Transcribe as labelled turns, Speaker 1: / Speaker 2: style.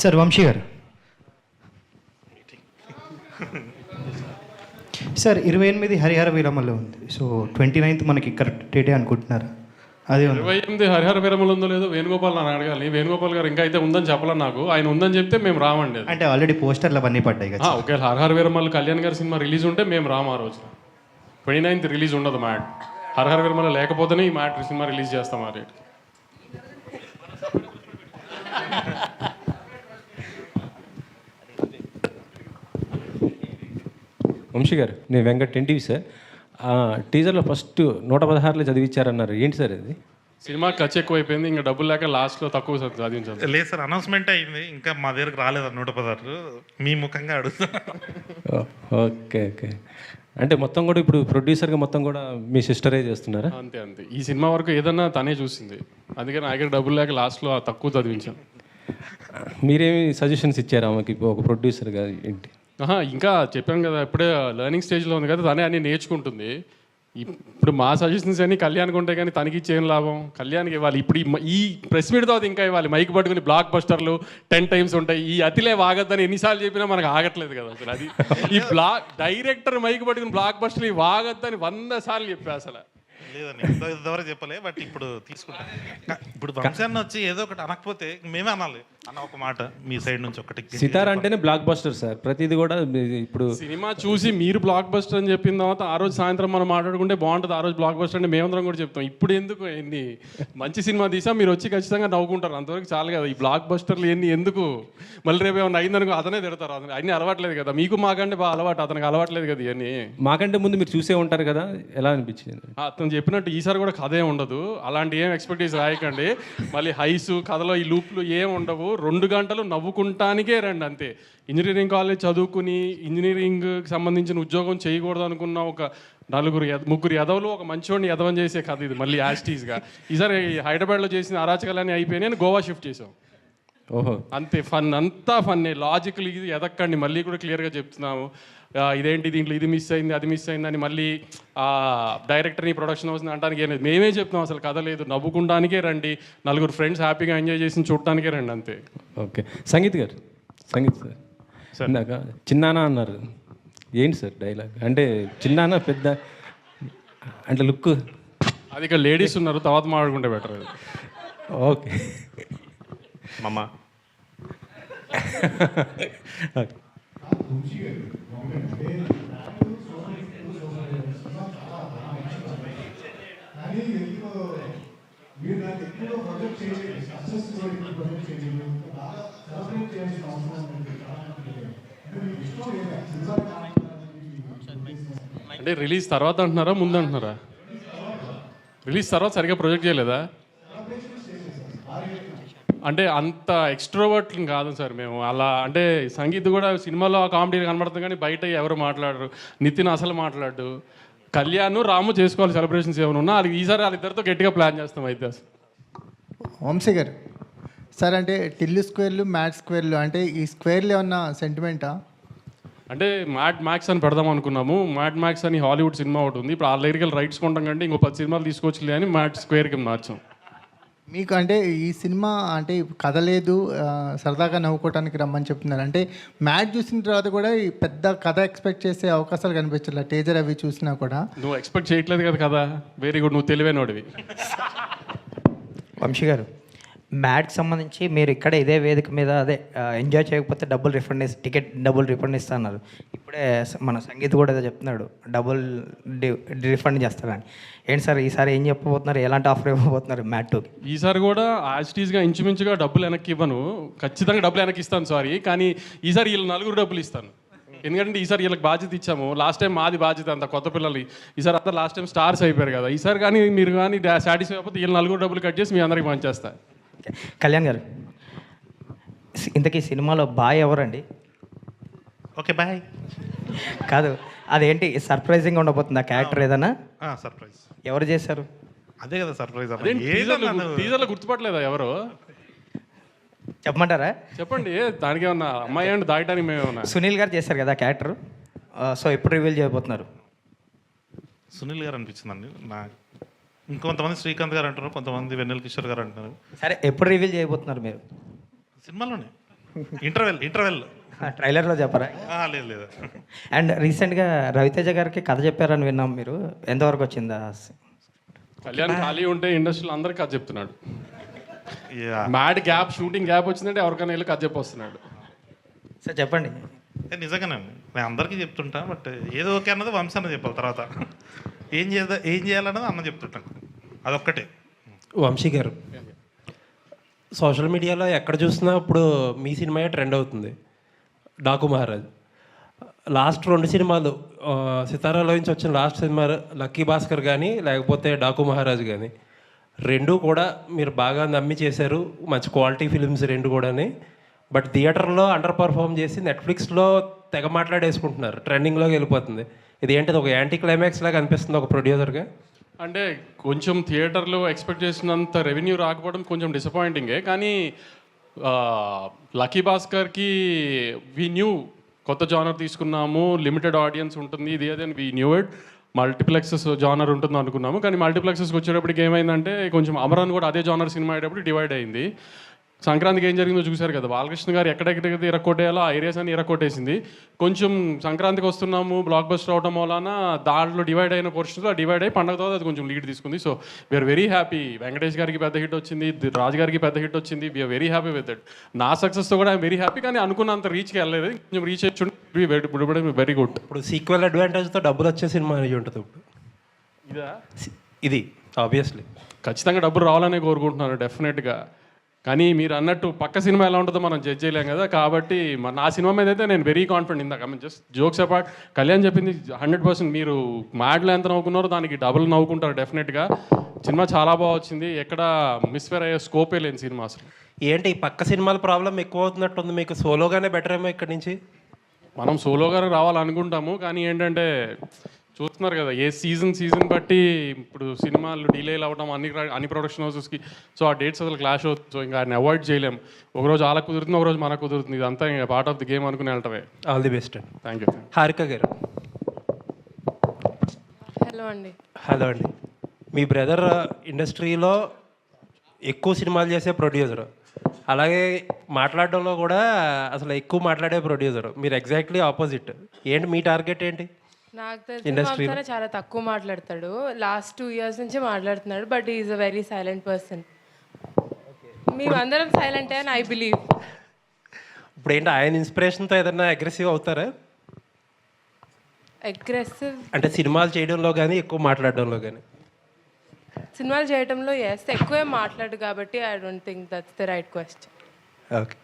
Speaker 1: Sir Vamsi గారు, sir 28 Harihara వీరమల్లో ఉంది. So 29th మనకి కరెక్ట్ డేటే అనుకుంటున్నారు? అది
Speaker 2: 28 హరిహర వీరమలు ఉందో లేదో వేణుగోపాల్ నన్ను అడగాలి. వేణుగోపాల్ గారు ఇంకా అయితే ఉందని చెప్పాలి నాకు. ఆయన ఉందని చెప్తే మేము రామండి.
Speaker 1: అంటే ఆల్రెడీ పోస్టర్లు అవన్నీ పడ్డాయి కదా.
Speaker 2: ఒకవేళ హరిహర వీరమల్ కళ్యాణ్ గారి సినిమా రిలీజ్ ఉంటే మేము రాము. ఆ రోజు 29th రిలీజ్ ఉండదు మ్యాట్. హరిహర వీరమల లేకపోతేనే ఈ మ్యాట్ సినిమా రిలీజ్ చేస్తాం. ఆ రేట్
Speaker 3: వంశీ గారు, నేను వెంకట్ ఎన్టీవీ సార్. టీజర్లో ఫస్ట్ 116లో చదివించారన్నారు, ఏంటి సార్ అది?
Speaker 2: సినిమా ఖర్చు ఎక్కువ అయిపోయింది, ఇంకా డబ్బులు లేక లాస్ట్లో తక్కువ చదివించాలి.
Speaker 4: లేదు సార్, అనౌన్స్మెంట్ అయింది, ఇంకా మా దగ్గరకు రాలేదు. 116 మీ ముఖంగా అడుగుతా.
Speaker 3: Okay okay. అంటే మొత్తం కూడా ఇప్పుడు ప్రొడ్యూసర్గా మొత్తం కూడా మీ సిస్టరే చేస్తున్నారా?
Speaker 2: అంతే అంతే. ఈ సినిమా వరకు ఏదన్నా తనే చూసింది, అందుకని నా దగ్గర డబ్బులు లేక లాస్ట్లో తక్కువ చదివించాను.
Speaker 3: మీరేమి సజెషన్స్ ఇచ్చారా ఆమెకి ఒక ప్రొడ్యూసర్గా ఏంటి?
Speaker 2: ఇంకా చెప్పాను కదా, ఇప్పుడే లెర్నింగ్ స్టేజ్లో ఉంది కదా, తనే అన్ని నేర్చుకుంటుంది. ఇప్పుడు మా సజెషన్స్ అన్ని కళ్యాణ్కి ఉంటాయి, కానీ తనకి ఇచ్చేం లాభం? కళ్యాణ్కి ఇవ్వాలి. ఇప్పుడు ఈ ప్రెస్ మీట్ తర్వాత ఇంకా ఇవ్వాలి. మైక్ పట్టుకుని బ్లాక్ బస్టర్లు 10 times ఉంటాయి. ఈ అతిలే వాగద్దని ఎన్నిసార్లు చెప్పినా మనకు ఆగట్లేదు కదా అసలు. అది ఈ డైరెక్టర్ మైక్ పట్టుకుని బ్లాక్ బస్టర్లు వాగద్దని 100 సార్లు చెప్పా అసలు.
Speaker 4: లేదండి, ఇంతవరకు చెప్పలే, బట్ ఇప్పుడు తీసుకుంటాం. ఇప్పుడు వంశాన్ని వచ్చి ఏదో ఒకటి అనకపోతే మేమే అనాలి అన్న ఒక మాట మీ సైడ్ నుంచి ఒకటి.
Speaker 3: సితార్ అంటేనే బ్లాక్ బస్టర్ సార్, ప్రతిది కూడా. ఇప్పుడు
Speaker 2: సినిమా చూసి మీరు బ్లాక్ బస్టర్ అని చెప్పిన తర్వాత ఆ రోజు సాయంత్రం మనం మాట్లాడుకుంటే బాగుంటుంది. ఆ రోజు బ్లాక్ బస్టర్ అంటే మేమందరం కూడా చెప్తాం. ఇప్పుడు ఎందుకు ఎన్ని మంచి సినిమా తీసా మీరు వచ్చి ఖచ్చితంగా నవ్వుకుంటారు, అంతవరకు చాలు కదా. ఈ బ్లాక్ బస్టర్లు ఎన్ని ఎందుకు? మళ్ళీ రేపు ఏమన్నా అయిందనుకో అతనే తిడతారు. అన్నీ అలవాట్లేదు కదా మీకు, మాకంటే బాగా అలవాటు, అతనికి అలవాట్లేదు కదా ఇవన్నీ.
Speaker 3: మాకంటే ముందు మీరు చూసే ఉంటారు కదా, ఎలా అనిపించింది?
Speaker 2: అతను చెప్పినట్టు ఈసారి కూడా కథ ఏం ఉండదు. అలాంటి ఏం ఎక్స్పెక్టేషన్ రాయకండి. మళ్ళీ హైస్ కథలో ఈ లూప్లు ఏం ఉండవు. 2 గంటలు నవ్వుకుంటానికే రండి అంతే. ఇంజనీరింగ్ కాలేజ్ చదువుకుని ఇంజనీరింగ్కి సంబంధించిన ఉద్యోగం చేయకూడదు అనుకున్న ఒక 3 ఎదవలు ఒక మంచివాడిని ఎదవని చేసే కథ ఇది. మళ్ళీ యాస్టీస్గా ఈసారి హైదరాబాద్లో చేసిన అరాచకాలన్నీ అయిపోయినాయి, గోవా షిఫ్ట్ చేసాం.
Speaker 3: ఓహో,
Speaker 2: అంతే. ఫన్ అంతా ఫన్నే. లాజికల్ ఇది ఎదక్కండి. మళ్ళీ కూడా క్లియర్గా చెప్తున్నాము. ఇదేంటి దీంట్లో ఇది మిస్ అయింది అది మిస్ అయింది అని మళ్ళీ డైరెక్టర్ని ప్రొడక్షన్ హౌస్ని అంటానికి ఏం లేదు. మేమే చెప్తున్నాం అసలు కథ లేదు, నవ్వుకుంటానికే రండి, 4 ఫ్రెండ్స్ హ్యాపీగా ఎంజాయ్ చేసి చూడటానికే రండి అంతే.
Speaker 3: ఓకే. సంగీత్ గారు, సంగీత్ సార్, ఇందాక చిన్నానా అన్నారు, ఏంటి సార్ డైలాగ్? అంటే చిన్నానా పెద్ద అంటే లుక్
Speaker 2: అది ఇక్కడ లేడీస్ ఉన్నారు, తర్వాత మాట్లాడుకుంటే బెటర్. అది
Speaker 3: ఓకే.
Speaker 4: మమ్మ
Speaker 2: అంటే రిలీజ్ తర్వాత అంటున్నారా ముందు అంటున్నారా? రిలీజ్ తర్వాత సరిగ్గా ప్రొజెక్ట్ చేయలేదా? అంటే అంత ఎక్స్ట్రోవర్ట్ కాదు సార్ మేము. అలా అంటే సంగీత్ కూడా సినిమాలో కామెడీ కనబడుతుంది, కానీ బయట ఎవరు మాట్లాడరు. నితిన్ అసలు మాట్లాడు. కళ్యాణ్ రాము చేసుకోవాలి సెలబ్రేషన్స్ ఏమైనా ఉన్నా. అది ఈసారి వాళ్ళిద్దరితో గట్టిగా ప్లాన్ చేస్తాం అయితే.
Speaker 5: వంశీ గారు సార్, అంటే టిల్లు స్క్వేర్లు మ్యాట్ స్క్వేర్లు అంటే ఈ స్క్వేర్లు ఏమన్నా సెంటిమెంటా?
Speaker 2: అంటే మ్యాడ్ మ్యాక్స్ అని పెడదాం అనుకున్నాము. మ్యాడ్ మ్యాక్స్ అని హాలీవుడ్ సినిమా ఒకటి ఉంది. ఇప్పుడు ఆ దగ్గరికి రైట్స్ కొంటాం కంటే ఇంకో 10 సినిమాలు తీసుకొచ్చి అని మ్యాట్ స్క్వేర్కి మార్చాం.
Speaker 5: మీకు అంటే ఈ సినిమా అంటే కథ లేదు, సరదాగా నవ్వుకోవటానికి రమ్మని చెప్తున్నారు. అంటే మ్యాట్ చూసిన తర్వాత కూడా ఈ పెద్ద కథ ఎక్స్పెక్ట్ చేసే అవకాశాలు కనిపించాలి. టీజర్ అవి చూసినా కూడా
Speaker 2: నువ్వు ఎక్స్పెక్ట్ చేయట్లేదు కదా. వెరీ గుడ్, నువ్వు తెలివైనోడివి.
Speaker 1: వంశీ గారు, మ్యాట్కి సంబంధించి మీరు ఇక్కడ ఇదే వేదిక మీద అదే ఎంజాయ్ చేయకపోతే టికెట్ డబుల్ రిఫండ్ ఇస్తా అన్నారు. ఇప్పుడే మన సంగీత్ కూడా ఏదో చెప్తున్నాడు, డబుల్ రిఫండ్ చేస్తారని. ఏంటి సార్ ఈసారి ఏం చెప్పబోతున్నారు? ఎలాంటి ఆఫర్ ఇవ్వబోతున్నారు మ్యాట్ 2కి?
Speaker 2: ఈసారి కూడా యాజ్టీస్గా ఇంచుమించుగా డబ్బులు వెనక్కి ఇవ్వను, ఖచ్చితంగా డబ్బులు వెనక్కి ఇస్తాను. సారీ, కానీ ఈసారి వీళ్ళు 4 డబ్బులు ఇస్తాను. ఎందుకంటే ఈసారి వీళ్ళకి బాధ్యత ఇచ్చాము. లాస్ట్ టైం మాది బాధ్యత అంత కొత్త పిల్లలు. ఈసారి అంతా లాస్ట్ టైం స్టార్స్ అయిపోయారు కదా. ఈసారి కానీ మీరు కానీ సాటిస్ఫై అయిపోతే వీళ్ళు 4 డబ్బులు కట్ చేసి మీ అందరికి పనిచేస్తా.
Speaker 1: కళ్యాణ్ గారు, ఇంతకీ సినిమాలో బాయ్ ఎవరండి?
Speaker 4: Okay boy.
Speaker 1: కాదు, అదేంటి సర్ప్రైజింగ్ ఉండబోతుంది ఆ క్యారెక్టర్ ఏదన్నా?
Speaker 4: సర్ప్రైజ్
Speaker 1: ఎవరు చేశారు?
Speaker 4: అదే కదా సర్ప్రైజ్.
Speaker 2: టీజర్లో గుర్తుపట్టలేదా ఎవరు?
Speaker 1: చెప్పమంటారా?
Speaker 2: చెప్పండి. దానికి ఏమన్నా అమ్మాయి అండి దాయటానికి మేమేమన్నా?
Speaker 1: సునీల్ గారు చేశారు కదా క్యారెక్టర్. సో ఎప్పుడు రివీల్ చేయబోతున్నారు?
Speaker 4: సునీల్ గారు అనిపించిందండి నాకు. ఇంకొంతమంది శ్రీకాంత్ గారు అంటున్నారు, కొంతమంది వెన్నెల కిషోర్ గారు అంటున్నారు.
Speaker 1: సరే, ఎప్పుడు రివీల్ చేయబోతున్నారు మీరు?
Speaker 4: సినిమాలోనే ఇంటర్వెల్
Speaker 1: ట్రైలర్లో చెప్పరా?
Speaker 4: లేదు లేదు.
Speaker 1: అండ్ రీసెంట్గా రవితేజ గారికి కథ చెప్పారని విన్నాం, మీరు ఎంతవరకు వచ్చిందా?
Speaker 2: కళ్యాణ్ ఖాళీ ఉంటే ఇండస్ట్రీలో అందరికీ కథ చెప్తున్నాడు.
Speaker 4: Yeah.
Speaker 2: Mad gap, shooting gap వచ్చిందంటే ఎవరికైనా వెళ్ళి కథ చెప్పొస్తున్నాడు.
Speaker 1: సార్ చెప్పండి.
Speaker 4: నిజంగానండి, నేను అందరికీ చెప్తుంటా, బట్ ఏదో ఓకే అన్నది వంశీ అన్న చెప్పాలి. తర్వాత ఏం చేయాలన్నది అన్న చెప్తుంటాను, అదొక్కటే.
Speaker 6: వంశీ గారు, సోషల్ మీడియాలో ఎక్కడ చూసినా ఇప్పుడు మీ సినిమాయే ట్రెండ్ అవుతుంది, డాకు మహారాజ్. లాస్ట్ 2 సినిమాలు, సితారాలో నుంచి వచ్చిన లాస్ట్ సినిమా లక్కీ భాస్కర్ కానీ లేకపోతే డాకు మహారాజ్ కానీ, 2 కూడా మీరు బాగా నమ్మి చేశారు, మంచి క్వాలిటీ ఫిలిమ్స్ 2 కూడాని. బట్ థియేటర్లో అండర్ పర్ఫామ్ చేసి నెట్ఫ్లిక్స్లో తెగ మాట్లాడేసుకుంటున్నారు, ట్రెండింగ్లోకి వెళ్ళిపోతుంది. ఇది ఏంటిది, ఒక యాంటీ క్లైమాక్స్ లాగా అనిపిస్తుంది ఒక ప్రొడ్యూసర్గా?
Speaker 2: అంటే కొంచెం థియేటర్లో ఎక్స్పెక్ట్ చేసినంత రెవెన్యూ రాకపోవడం కొంచెం డిసప్పాయింటింగే. కానీ లక్కీ భాస్కర్కి వీ న్యూ కొత్త జానర్ తీసుకున్నాము, లిమిటెడ్ ఆడియన్స్ ఉంటుంది, ఇది అదే we knew it. Multiplexes genre ఉంటుంది అనుకున్నాము, కానీ మల్టీప్లెక్సెస్కి వచ్చేటప్పటికి ఏమైందంటే కొంచెం అమరాన్ కూడా అదే జానర్ సినిమా అయ్యేటప్పుడు డివైడ్ అయింది. సంక్రాంతికి ఏం జరిగిందో చూశారు కదా, బాలకృష్ణ గారు ఎక్కడెక్కడైతే ఇరక్కొట్టేయాలో ఆ ఏరియాస్ అని ఇరక్కొట్టేసింది. కొంచెం సంక్రాంతికి వస్తున్నాము, బ్లాక్ బస్టర్ అవడం వలన దాంట్లో డివైడ్ అయిన పోర్షన్స్లో డివైడ్ అయ్యి పండగ తర్వాత అది కొంచెం లీడ్ తీసుకుంది. So we are very happy. Venkatesh గారికి పెద్ద హిట్ వచ్చింది, రాజు గారికి పెద్ద హిట్ వచ్చింది, we are very happy with it. నా సక్సెస్తో కూడా ఐఎమ్ వెరీ హ్యాపీ, కానీ అనుకున్నంత రీచ్కి వెళ్ళలేదు, కొంచెం రీచ్ అయ్యి వెరీ గుడ్.
Speaker 6: ఇప్పుడు సీక్వెల్ అడ్వాంటేజ్తో డబ్బులు వచ్చే సినిమా అయి ఉంటుంది ఇప్పుడు
Speaker 2: ఇదా?
Speaker 6: ఇది ఆబ్వియస్లీ
Speaker 2: ఖచ్చితంగా డబ్బులు రావాలనే కోరుకుంటున్నాను డెఫినెట్గా. కానీ మీరు అన్నట్టు పక్క సినిమా ఎలా ఉంటుందో మనం జడ్జ్ చేయలేం కదా, కాబట్టి నా సినిమా మీద అయితే నేను వెరీ కాన్ఫిడెంట్. ఇందాక జస్ట్ జోక్స్ అపార్ట్, కళ్యాణ్ చెప్పింది 100%. మీరు మ్యాడ్లో ఎంత నవ్వుకున్నారో దానికి డబుల్ నవ్వుకుంటారు డెఫినెట్గా. సినిమా చాలా బాగా వచ్చింది, ఎక్కడ మిస్ఫేర్ అయ్యే స్కోపే లేని సినిమా అసలు.
Speaker 6: ఏంటి ఈ పక్క సినిమాల ప్రాబ్లం ఎక్కువ అవుతున్నట్టుంది మీకు, సోలోగానే బెటర్ ఏమో ఇక్కడి నుంచి?
Speaker 2: మనం సోలోగా రావాలనుకుంటాము, కానీ ఏంటంటే చూస్తున్నారు కదా, ఏ సీజన్ బట్టి ఇప్పుడు సినిమాలు డిలేలు అవ్వడం అన్ని ప్రొడక్షన్ హౌసెస్కి. సో ఆ డేట్స్ అసలు క్లాష్ అవుతుంది. సో ఇంకా ఆయన అవాయిడ్ చేయలేం. ఒకరోజు అలా కుదురుతుంది, ఒకరోజు మనకు కుదురుతుంది. ఇదంతా ఇంకా పార్ట్ ఆఫ్ ది గేమ్ అనుకుని వెళ్ళటమే.
Speaker 6: ఆల్ ది బెస్ట్ అండి.
Speaker 2: Thank you.
Speaker 6: హారిక గారు.
Speaker 7: హలో అండి.
Speaker 6: హలో అండి. మీ బ్రదర్ ఇండస్ట్రీలో ఎక్కువ సినిమాలు చేసే ప్రొడ్యూసర్, అలాగే మాట్లాడడంలో కూడా అసలు ఎక్కువ మాట్లాడే ప్రొడ్యూసర్. మీరు ఎగ్జాక్ట్లీ ఆపోజిట్. ఏంటి మీ టార్గెట్ ఏంటి?
Speaker 7: నాకు తెలిసిన చాలా తక్కువ మాట్లాడతాడు, లాస్ట్ 2 years నుంచి మాట్లాడుతున్నాడు, but is a very silent person. మేము అందరం సైలెంటే అని ఐ బిలీవ్.
Speaker 6: ఇప్పుడు ఏంటి, ఆయన ఇన్స్పిరేషన్తో ఏదైనా అగ్రెసివ్ అవుతారా?
Speaker 7: అగ్రెసివ్
Speaker 6: అంటే సినిమాలు చేయడంలో కానీ ఎక్కువ మాట్లాడడంలో కానీ?
Speaker 7: సినిమాలు చేయడంలో ఎస్, ఎక్కువే మాట్లాడు కాబట్టి I don't think that's the right question.
Speaker 6: Okay.